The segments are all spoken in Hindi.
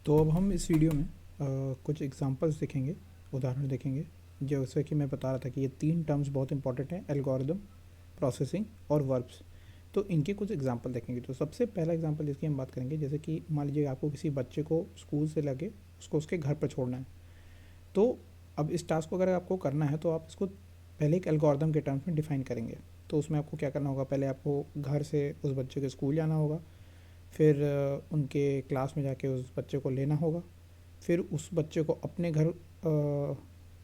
तो अब हम इस वीडियो में कुछ एग्जांपल्स देखेंगे, उदाहरण देखेंगे। जैसे कि मैं बता रहा था कि ये 3 टर्म्स बहुत इंपॉर्टेंट हैं, एल्गोरिदम, प्रोसेसिंग और वर्ब्स। तो इनके कुछ एग्जांपल देखेंगे। तो सबसे पहला एग्जांपल जिसकी हम बात करेंगे, जैसे कि मान लीजिए आपको किसी बच्चे को स्कूल से लगे उसको उसके घर पर छोड़ना है। तो अब इस टास्क को अगर आपको करना है तो आप इसको पहले एक एल्गोरिदम के टर्म्स में डिफाइन करेंगे। तो उसमें आपको क्या करना होगा, पहले आपको घर से उस बच्चे के स्कूल जाना होगा, फिर उनके क्लास में जाके उस बच्चे को लेना होगा, फिर उस बच्चे को अपने घर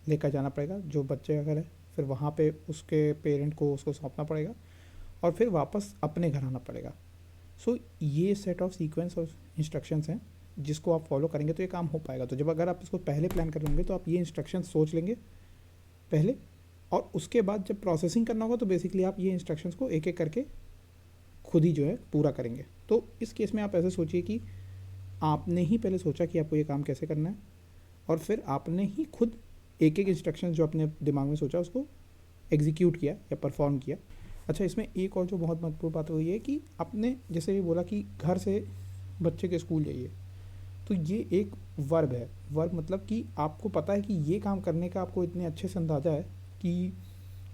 लेकर जाना पड़ेगा जो बच्चे का घर है, फिर वहाँ पे उसके पेरेंट को उसको सौंपना पड़ेगा और फिर वापस अपने घर आना पड़ेगा। सो ये set of sequence of instructions हैं जिसको आप फॉलो करेंगे तो ये काम हो पाएगा। तो जब अगर आप इसको पहले प्लान कर लेंगे तो आप ये इंस्ट्रक्शन सोच लेंगे पहले, और उसके बाद जब प्रोसेसिंग करना होगा तो बेसिकली आप ये इंस्ट्रक्शंस को एक एक करके खुद ही जो है पूरा करेंगे। तो इस केस में आप ऐसे सोचिए कि आपने ही पहले सोचा कि आपको ये काम कैसे करना है और फिर आपने ही खुद एक एक इंस्ट्रक्शन जो अपने दिमाग में सोचा उसको एग्जीक्यूट किया या परफॉर्म किया। अच्छा, इसमें एक और जो बहुत महत्वपूर्ण बात हुई है कि आपने जैसे ये बोला कि घर से बच्चे के स्कूल जाइए, तो ये एक वर्ब है। वर्ब मतलब कि आपको पता है कि ये काम करने का आपको इतने अच्छे से अंदाज़ा है कि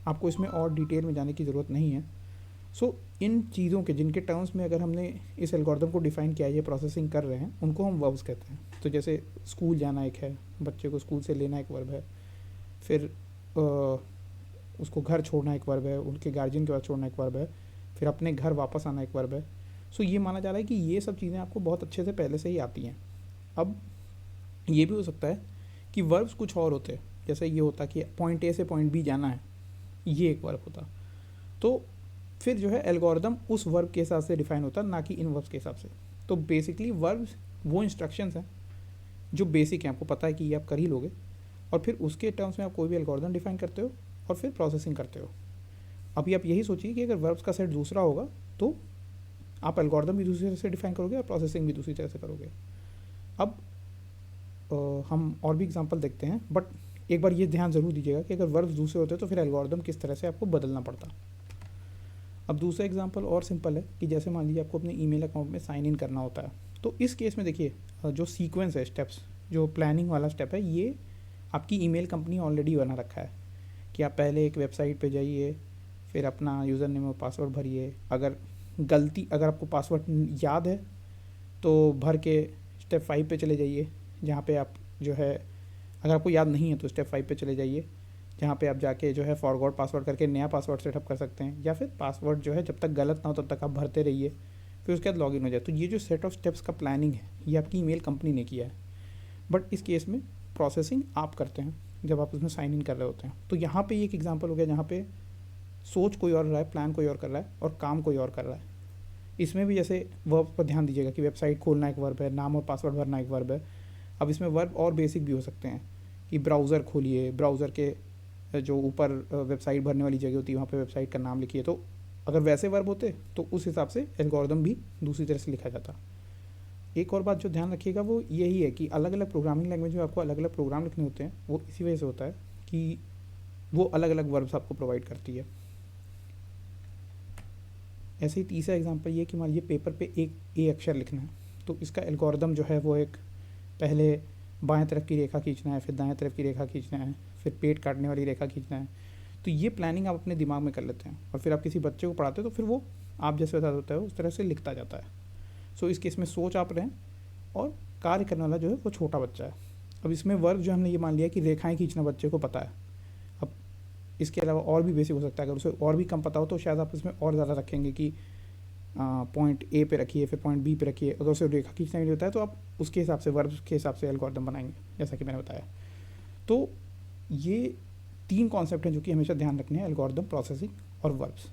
आपको इसमें और डिटेल में जाने की ज़रूरत नहीं है। सो इन चीज़ों के जिनके टर्म्स में अगर हमने इस एल्गोरिदम को डिफ़ाइन किया है, ये प्रोसेसिंग कर रहे हैं, उनको हम वर्ब्स कहते हैं। तो जैसे स्कूल जाना एक है, बच्चे को स्कूल से लेना एक वर्ब है, फिर उसको घर छोड़ना एक वर्ब है, उनके गार्जियन के पास छोड़ना एक वर्ब है, फिर अपने घर वापस आना एक वर्ब है। सो ये माना जा रहा है कि ये सब चीज़ें आपको बहुत अच्छे से पहले से ही आती हैं। अब ये भी हो सकता है कि वर्ब्स कुछ और होते हैं, जैसे ये होता कि पॉइंट ए से पॉइंट बी जाना है, ये एक वर्ब होता। तो फिर जो है एल्गोरिदम उस वर्ब के हिसाब से डिफाइन होता है, ना कि इन वर्ब्स के हिसाब से। तो बेसिकली वर्ब्स वो इंस्ट्रक्शंस हैं जो बेसिक हैं, आपको पता है कि ये आप कर ही लोगे, और फिर उसके टर्म्स में आप कोई भी एल्गोरिदम डिफाइन करते हो और फिर प्रोसेसिंग करते हो। अभी आप यही सोचिए कि अगर वर्ब्स का सेट दूसरा होगा तो आप एल्गोरिदम भी दूसरी तरह से डिफाइन करोगे और प्रोसेसिंग भी दूसरी तरह से करोगे। अब हम और भी एग्जांपल देखते हैं, बट एक बार ये ध्यान ज़रूर दीजिएगा कि अगर वर्ब्स दूसरे होते तो फिर एल्गोरिदम किस तरह से आपको बदलना पड़ता। अब दूसरा एग्जांपल और सिंपल है कि जैसे मान लीजिए आपको अपने ईमेल अकाउंट में साइन इन करना होता है। तो इस केस में देखिए, जो सीक्वेंस है स्टेप्स, जो प्लानिंग वाला स्टेप है, ये आपकी ईमेल कंपनी ऑलरेडी बना रखा है कि आप पहले एक वेबसाइट पे जाइए, फिर अपना यूज़र नेम और पासवर्ड भरिए। अगर आपको पासवर्ड याद है तो भर के स्टेप 5 पे चले जाइए, जहाँ पे आप जो है, अगर आपको याद नहीं है तो स्टेप 5 पे चले जाइए, जहाँ पे आप जाके जो है फॉरगॉट पासवर्ड करके नया पासवर्ड सेटअप कर सकते हैं, या फिर पासवर्ड जो है जब तक गलत ना हो तब तक आप भरते रहिए, फिर उसके बाद लॉगिन हो जाए। तो ये जो सेट ऑफ स्टेप्स का प्लानिंग है ये आपकी ईमेल कंपनी ने किया है, बट इस केस में प्रोसेसिंग आप करते हैं जब आप उसमें साइन इन कर रहे होते हैं। तो यहाँ पे एक एग्जांपल हो गया जहाँ पे सोच कोई और रहा है, प्लान कोई और कर रहा है और काम कोई और कर रहा है। इसमें भी जैसे वर्ब पर ध्यान दीजिएगा कि वेबसाइट खोलना एक वर्ब है, नाम और पासवर्ड भरना एक वर्ब है। अब इसमें वर्ब और बेसिक भी हो सकते हैं कि ब्राउज़र खोलिए, ब्राउज़र के जो ऊपर वेबसाइट भरने वाली जगह होती है वहाँ पे वेबसाइट का नाम लिखिए। तो अगर वैसे वर्ब होते तो उस हिसाब से एल्गोरिदम भी दूसरी तरह से लिखा जाता। एक और बात जो ध्यान रखिएगा वो यही है कि अलग अलग प्रोग्रामिंग लैंग्वेज में आपको अलग अलग प्रोग्राम लिखने होते हैं, वो इसी वजह से होता है कि वो अलग अलग वर्ब्स आपको प्रोवाइड करती है। ऐसे ही तीसरा एग्जांपल ये कि मान लीजिए पेपर पे एक ए अक्षर लिखना है, तो इसका एल्गोरिदम जो है वो एक, पहले बाएं तरफ की रेखा खींचना है, फिर दाएं तरफ की रेखा खींचना है, फिर पेट काटने वाली रेखा खींचना है। तो ये प्लानिंग आप अपने दिमाग में कर लेते हैं और फिर आप किसी बच्चे को पढ़ाते हो तो फिर वो आप जैसे बता होता है उस तरह से लिखता जाता है। सो इस केस में सोच आप रहे हैं और कार्य करने वाला जो है वो छोटा बच्चा है। अब इसमें वर्ब जो हमने ये मान लिया कि रेखाएं खींचना बच्चे को पता है। अब इसके अलावा और भी बेसिक हो सकता है, अगर उसे और भी कम पता हो तो शायद आप इसमें और ज़्यादा रखेंगे कि पॉइंट ए पे रखिए, फिर पॉइंट बी पे रखिए। अगर उसे रेखा खींचना नहीं होता है तो आप उसके हिसाब से, वर्ब के हिसाब से एल्गोरिदम बनाएंगे, जैसा कि मैंने बताया। तो ये 3 कॉन्सेप्ट हैं जो कि हमेशा ध्यान रखने हैं, एल्गोरिदम, प्रोसेसिंग और वर्ब्स।